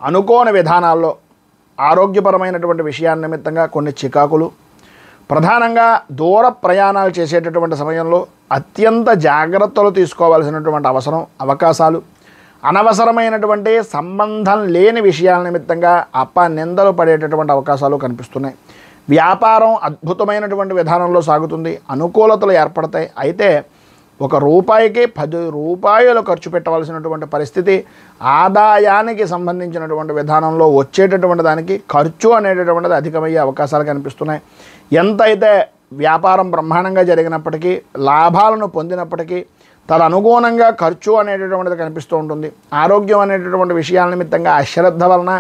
అనుకోని విధానాల్లో ఆరోగ్యపరమైనటువంటి విషయాల నిమిత్తంగా కొన్ని చికాకులు, ప్రధానంగా దూర ప్రయాణాలు చేసేటటువంటి సమయంలో అత్యంత జాగ్రత్తలు తీసుకోవాల్సినటువంటి అవకాశాలు, అనవసరమైనటువంటి సంబంధం లేని విషయాల నిమిత్తంగా నిందలు పడేటటువంటి అవకాశాలు కనిపిస్తున్నాయి. వ్యాపారం అద్భుతమైనటువంటి విధానంలో సాగుతుంది, అనుకూలతలు ఏర్పడతాయి. అయితే ₹1కి 10 రూపాయలు ఖర్చు పెట్టవలసినటువంటి పరిస్థితి, ఆదాయానికి సంబంధించినటువంటి విధానంలో వచ్చేటటువంటి దానికి ఖర్చు అనేటటువంటిది అధికమయ్యే అవకాశాలు కనిపిస్తున్నాయి. ఎంతైతే వ్యాపారం బ్రహ్మాండంగా జరిగినప్పటికీ, లాభాలను పొందినప్పటికీ తదనుగుణంగా ఖర్చు అనేటటువంటిది కనిపిస్తూ ఉంటుంది. ఆరోగ్యం అనేటటువంటి విషయాల నిమిత్తంగా అశ్రద్ధ వలన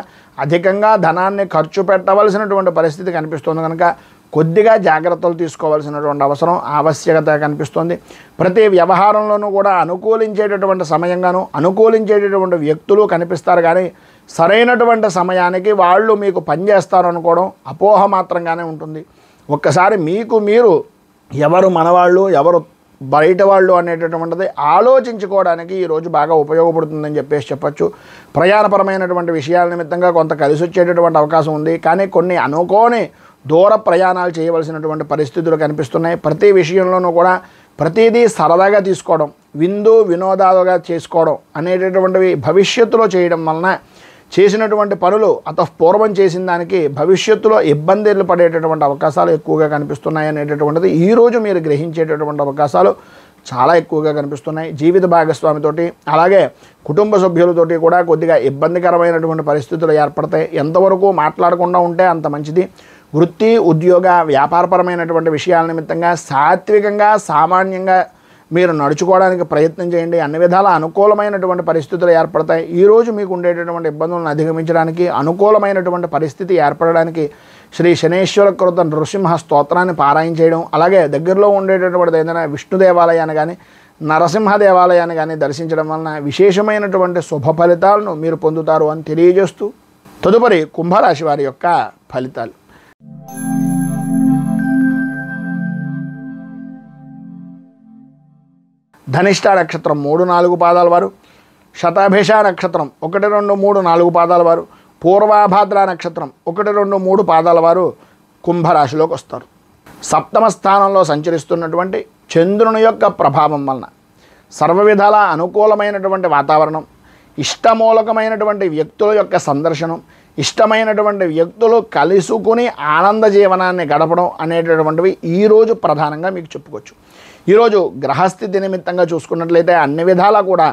అధికంగా ధనాన్ని ఖర్చు పెట్టవలసినటువంటి పరిస్థితి కనిపిస్తుంది. కనుక కొద్దిగా జాగ్రత్తలు తీసుకోవాల్సినటువంటి ఆవశ్యకత కనిపిస్తుంది. ప్రతి వ్యవహారంలోనూ కూడా అనుకూలించేటటువంటి సమయంగాను అనుకూలించేటటువంటి వ్యక్తులు కనిపిస్తారు, కానీ సరైనటువంటి సమయానికి వాళ్ళు మీకు పనిచేస్తారు అనుకోవడం అపోహ మాత్రంగానే ఉంటుంది. ఒక్కసారి మీకు మీరు ఎవరు మనవాళ్ళు ఎవరు బయట వాళ్ళు అనేటటువంటిది ఆలోచించుకోవడానికి ఈరోజు బాగా ఉపయోగపడుతుందని చెప్పచ్చు. ప్రయాణపరమైనటువంటి విషయాల నిమిత్తంగా కొంత కలిసి వచ్చేటటువంటి అవకాశం ఉంది, కానీ కొన్ని అనుకోని దూర ప్రయాణాలు చేయవలసినటువంటి పరిస్థితులు కనిపిస్తున్నాయి. ప్రతి విషయంలోనూ కూడా ప్రతిదీ సరదాగా తీసుకోవడం, వినోదాలుగా చేసుకోవడం అనేటటువంటివి భవిష్యత్తులో చేయడం వలన చేసినటువంటి పనులు పూర్వం చేసిన దానికి భవిష్యత్తులో ఇబ్బందులు పడేటటువంటి అవకాశాలు ఎక్కువగా కనిపిస్తున్నాయి అనేటటువంటిది ఈరోజు మీరు గ్రహించేటటువంటి అవకాశాలు చాలా ఎక్కువగా కనిపిస్తున్నాయి. జీవిత భాగస్వామితోటి అలాగే కుటుంబ సభ్యులతోటి కూడా కొద్దిగా ఇబ్బందికరమైనటువంటి పరిస్థితులు ఏర్పడతాయి. ఎంతవరకు మాట్లాడకుండా ఉంటే అంత మంచిది. వృత్తి, ఉద్యోగ, వ్యాపారపరమైనటువంటి విషయాల నిమిత్తంగా సాత్వికంగా సామాన్యంగా మీరు నడుచుకోవడానికి ప్రయత్నం చేయండి. అన్ని విధాల అనుకూలమైనటువంటి పరిస్థితులు ఏర్పడతాయి. ఈరోజు మీకు ఉండేటటువంటి ఇబ్బందులను అధిగమించడానికి, అనుకూలమైనటువంటి పరిస్థితి ఏర్పడడానికి శ్రీ శనేశ్వర కృత నృసింహ స్తోత్రాన్ని పారాయణ చేయడం, అలాగే దగ్గరలో ఉండేటటువంటి ఏదైనా విష్ణు దేవాలయాన్ని కానీ నరసింహ దేవాలయాన్ని కానీ దర్శించడం వలన విశేషమైనటువంటి శుభ ఫలితాలను మీరు పొందుతారు అని తెలియజేస్తూ తదుపరి కుంభరాశి వారి యొక్క ఫలితాలు. ధనిష్ఠా నక్షత్రం 3, 4 పాదాల వారు, శతాభిష నక్షత్రం 1, 2, 3, 4 పాదాల వారు, పూర్వాభాద్ర నక్షత్రం 1, 2, 3 పాదాల వారు కుంభరాశిలోకి వస్తారు. సప్తమ స్థానంలో సంచరిస్తున్నటువంటి చంద్రుని యొక్క ప్రభావం వలన సర్వ విధాల అనుకూలమైనటువంటి వాతావరణం, ఇష్టమూలకమైనటువంటి వ్యక్తుల యొక్క సందర్శనం, ఇష్టమైనటువంటి వ్యక్తులు కలుసుకుని ఆనంద జీవనాన్ని గడపడం అనేటటువంటివి ఈరోజు ప్రధానంగా మీకు చెప్పుకోవచ్చు. ఈరోజు గ్రహస్థితి నిమిత్తంగా చూసుకున్నట్లయితే అన్ని విధాలా కూడా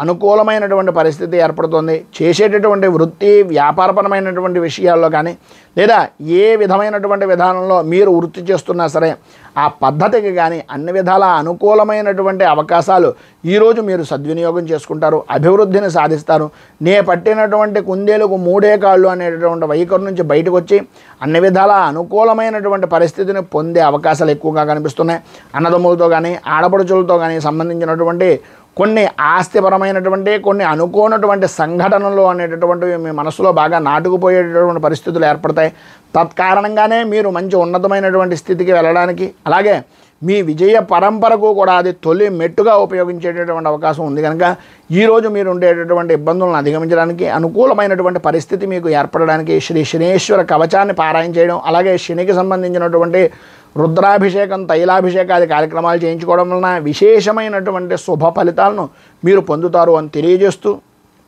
అనుకూలమైనటువంటి పరిస్థితి ఏర్పడుతుంది. చేసేటటువంటి వృత్తి, వ్యాపారపరమైనటువంటి విషయాల్లో కానీ లేదా ఏ విధమైనటువంటి విధానంలో మీరు వృత్తి చేస్తున్నా సరే ఆ పద్ధతికి కానీ అన్ని విధాల అనుకూలమైనటువంటి అవకాశాలు ఈరోజు మీరు సద్వినియోగం చేసుకుంటారు, అభివృద్ధిని సాధిస్తారు. నే పట్టినటువంటి కుందేలకు 3 కాళ్ళు అనేటటువంటి వైఖరి నుంచి బయటకు వచ్చి అన్ని విధాల అనుకూలమైనటువంటి పరిస్థితిని పొందే అవకాశాలు ఎక్కువగా కనిపిస్తున్నాయి. అన్నదమ్ములతో కానీ ఆడపడుచులతో కానీ సంబంధించినటువంటి కొన్ని ఆస్తిపరమైనటువంటి కొన్ని అనుకోనటువంటి సంఘటనలు అనేటటువంటివి మీ మనసులో బాగా నాటుకుపోయేటటువంటి పరిస్థితులు ఏర్పడతాయి. తత్కారణంగానే మీరు మంచి ఉన్నతమైనటువంటి స్థితికి వెళ్ళడానికి అలాగే మీ విజయ పరంపరకు కూడా అది తొలి మెట్టుగా ఉపయోగించేటటువంటి అవకాశం ఉంది. కనుక ఈరోజు మీరు ఉండేటటువంటి ఇబ్బందులను అధిగమించడానికి అనుకూలమైనటువంటి పరిస్థితి మీకు ఏర్పడడానికి శ్రీ శనేశ్వర కవచాన్ని పారాయణ చేయడం, అలాగే శనికి సంబంధించినటువంటి రుద్రాభిషేకం, తైలాభిషేకాది కార్యక్రమాలు చేయించుకోవడం వలన విశేషమైనటువంటి శుభ ఫలితాలను మీరు పొందుతారు అని తెలియజేస్తూ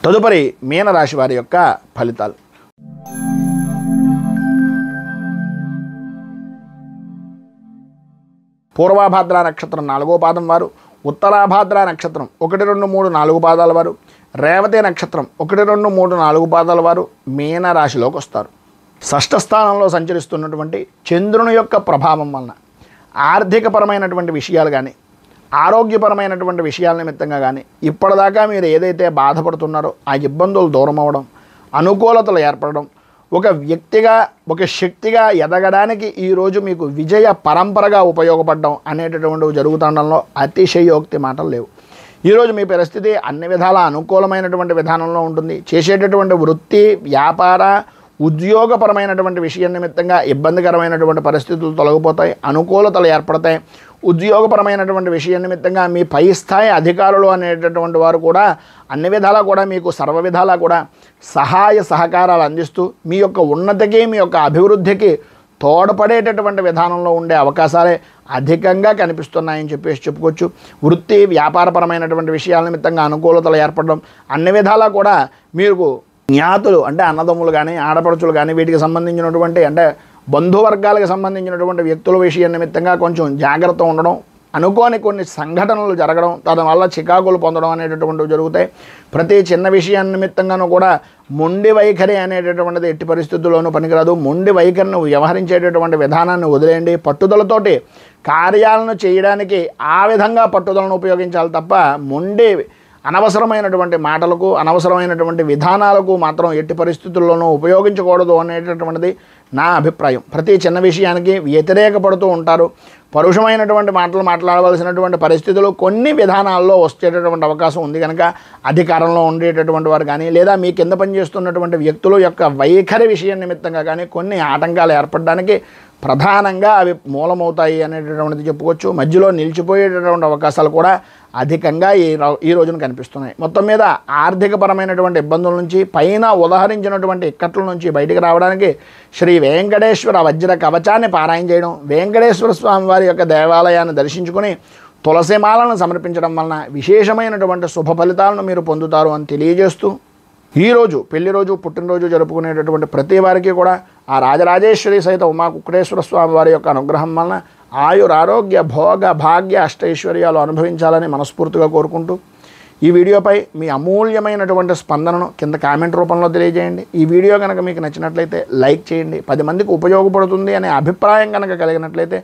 తదుపరి మీనరాశి వారి యొక్క ఫలితాలు. పూర్వాభాద్ర నక్షత్రం 4వ పాదం వారు, ఉత్తరాభాద్ర నక్షత్రం 1, 2, 3, 4 పాదాల వారు, రేవతి నక్షత్రం 1, 2, 3, 4 పాదాల వారు మీనరాశిలోకి వస్తారు. షష్ఠ స్థానంలో సంచరిస్తున్నటువంటి చంద్రుని యొక్క ప్రభావం వలన ఆర్థికపరమైనటువంటి విషయాలు కానీ ఆరోగ్యపరమైనటువంటి విషయాల నిమిత్తంగా కానీ ఇప్పటిదాకా మీరు ఏదైతే బాధపడుతున్నారో ఆ ఇబ్బందులు దూరం అవ్వడం, అనుకూలతలు ఏర్పడడం, ఒక వ్యక్తిగా ఒక శక్తిగా ఎదగడానికి ఈరోజు మీకు విజయ పరంపరగా ఉపయోగపడడం అనేటటువంటివి జరుగుతుండడంలో అతిశయోక్తి మాటలు లేవు. ఈరోజు మీ పరిస్థితి అన్ని విధాల అనుకూలమైనటువంటి విధానంలో ఉంటుంది. చేసేటటువంటి వృత్తి, వ్యాపార, ఉద్యోగపరమైనటువంటి విషయం నిమిత్తంగా ఇబ్బందికరమైనటువంటి పరిస్థితులు తొలగిపోతాయి, అనుకూలతలు ఏర్పడతాయి. ఉద్యోగపరమైనటువంటి విషయం నిమిత్తంగా మీ పై స్థాయి అధికారులు అనేటటువంటి వారు కూడా అన్ని విధాలా కూడా మీకు సర్వ విధాలా కూడా సహాయ సహకారాలు అందిస్తూ మీ యొక్క ఉన్నతికి, మీ యొక్క అభివృద్ధికి తోడ్పడేటటువంటి విధానంలో ఉండే అవకాశాలే అధికంగా కనిపిస్తున్నాయని చెప్పుకోవచ్చు. వృత్తి, వ్యాపారపరమైనటువంటి విషయాల నిమిత్తంగా అనుకూలతలు ఏర్పడడం, అన్ని విధాలా కూడా మీకు జ్ఞాతులు అంటే అన్నదమ్ములు కానీ, ఆడపడుచులు కానీ, వీటికి సంబంధించినటువంటి అంటే బంధువర్గాలకు సంబంధించినటువంటి వ్యక్తుల విషయం నిమిత్తంగా కొంచెం జాగ్రత్త ఉండడం, అనుకోని కొన్ని సంఘటనలు జరగడం, దానివల్ల చికాకులు పొందడం అనేటటువంటివి జరుగుతాయి. ప్రతి చిన్న విషయాన్ని నిమిత్తంగానూ కూడా మొండి వైఖరి అనేటటువంటిది ఎట్టి పరిస్థితుల్లోనూ పనికిరాదు. మొండి వైఖరిని వ్యవహరించేటటువంటి విధానాన్ని వదిలేయండి. పట్టుదలతోటి కార్యాలను చేయడానికి ఆ విధంగా పట్టుదలను ఉపయోగించాలి తప్ప మొండి అనవసరమైనటువంటి మాటలకు, అనవసరమైనటువంటి విధానాలకు మాత్రం ఎట్టి పరిస్థితుల్లోనూ ఉపయోగించకూడదు అనేటటువంటిది నా అభిప్రాయం. ప్రతి చిన్న విషయానికి వ్యతిరేకపడుతూ ఉంటారు. పరుషమైనటువంటి మాటలు మాట్లాడవలసినటువంటి పరిస్థితులు కొన్ని విధానాల్లో వచ్చేటటువంటి అవకాశం ఉంది కనుక అధికారంలో ఉండేటటువంటి వారు కానీ, లేదా మీ కింద పనిచేస్తున్నటువంటి వ్యక్తుల యొక్క వైఖరి విషయం నిమిత్తంగా కానీ కొన్ని ఆటంకాలు ఏర్పడడానికి ప్రధానంగా అవి మూలమవుతాయి అనేటటువంటిది చెప్పుకోవచ్చు. మధ్యలో నిలిచిపోయేటటువంటి అవకాశాలు కూడా అధికంగా ఈ రోజున కనిపిస్తున్నాయి. మొత్తం మీద ఆర్థికపరమైనటువంటి ఇబ్బందుల నుంచి, పైన ఉదహరించినటువంటి ఇక్కట్ల నుంచి బయటికి రావడానికి శ్రీ వెంకటేశ్వర వజ్ర కవచాన్ని పారాయణ చేయడం, వెంకటేశ్వర స్వామి వారి యొక్క దేవాలయాన్ని దర్శించుకొని తులసిమాలను సమర్పించడం వలన విశేషమైనటువంటి శుభ ఫలితాలను మీరు పొందుతారు అని తెలియజేస్తూ, ఈరోజు పెళ్లి రోజు, పుట్టినరోజు జరుపుకునేటటువంటి ప్రతి వారికి కూడా ఆ రాజరాజేశ్వరి సహిత ఉమా కుక్కటేశ్వర స్వామి వారి యొక్క అనుగ్రహం వలన ఆయురారోగ్య భోగ భాగ్య అష్టైశ్వర్యాలు అనుభవించాలని మనస్ఫూర్తిగా కోరుకుంటూ, ఈ వీడియోపై మీ అమూల్యమైనటువంటి స్పందనను కింద కామెంట్ రూపంలో తెలియజేయండి. ఈ వీడియో కనుక మీకు నచ్చినట్లయితే లైక్ చేయండి. 10 మందికి ఉపయోగపడుతుంది అనే అభిప్రాయం కనుక కలిగినట్లయితే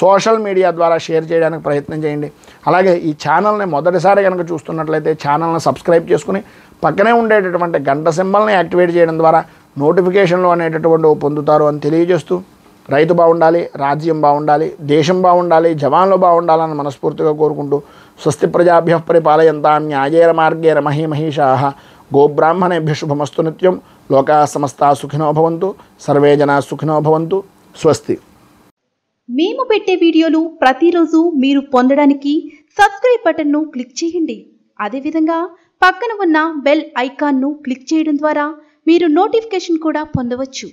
సోషల్ మీడియా ద్వారా షేర్ చేయడానికి ప్రయత్నం చేయండి. అలాగే ఈ ఛానల్ని మొదటిసారి కనుక చూస్తున్నట్లయితే ఛానల్ని సబ్స్క్రైబ్ చేసుకుని పక్కనే ఉండేటటువంటి గంట సింబల్ని యాక్టివేట్ చేయడం ద్వారా నోటిఫికేషన్లు అనేటటువంటివి పొందుతారు అని తెలియజేస్తూ, రైతు బాగుండాలి, రాజ్యం బాగుండాలి, దేశం బాగుండాలి, జవాన్లు బాగుండాలని మనస్ఫూర్తిగా కోరుకుంటూ, స్వస్తి ప్రజాభ్యః పరిపాలయంతాం న్యాయేన మార్గేణ మహీమహీషాః గోబ్రాహ్మణేభ్యః శుభమస్తు నిత్యం. లోకాః సమస్తాః సుఖినో భవంతు, సర్వే జనాః సుఖినో భవంతు. స్వస్తి. మేము పెట్టే వీడియోలు ప్రతిరోజు మీరు పొందడానికి సబ్స్క్రైబ్ బటన్ను క్లిక్ చేయండి. అదేవిధంగా పక్కన ఉన్న బెల్ ఐకాన్ను క్లిక్ చేయడం ద్వారా మీరు నోటిఫికేషన్ కూడా పొందవచ్చు.